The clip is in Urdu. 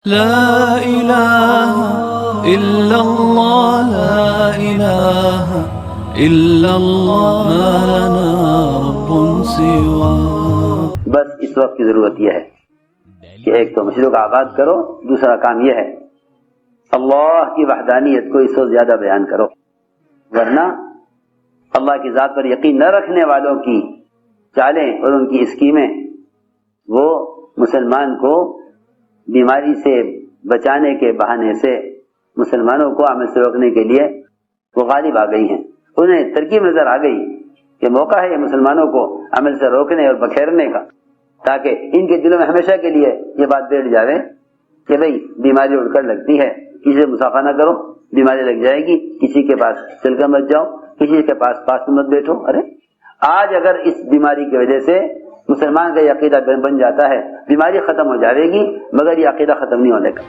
لا إله إلا الله لا إله إلا الله ما لنا رب سوى. بس اس وقت کی ضرورت یہ ہے کہ ایک تو مشرق کا آغاز کرو، دوسرا کام یہ ہے اللہ کی وحدانیت کو اس وقت زیادہ بیان کرو، ورنہ اللہ کی ذات پر یقین نہ رکھنے والوں کی چالیں اور ان کی اسکیمیں وہ مسلمان کو بیماری سے بچانے کے بہانے سے مسلمانوں کو عمل سے روکنے کے لیے وہ غالب آ گئی ہیں. انہیں ترکیب نظر آ گئی کہ موقع ہے مسلمانوں کو عمل سے روکنے اور بکھیرنے کا، تاکہ ان کے دلوں میں ہمیشہ کے لیے یہ بات بیٹھ جاوے کہ بھئی بیماری اڑ کر لگتی ہے، کسی سے مصافحہ نہ کرو، بیماری لگ جائے گی، کسی کے پاس چل کر مت جاؤ، کسی کے پاس مت بیٹھو. ارے آج اگر اس بیماری کی وجہ سے مسلمان کا یہ عقیدہ بن جاتا ہے، بیماری ختم ہو جائے گی، مگر یہ عقیدہ ختم نہیں ہونے کا.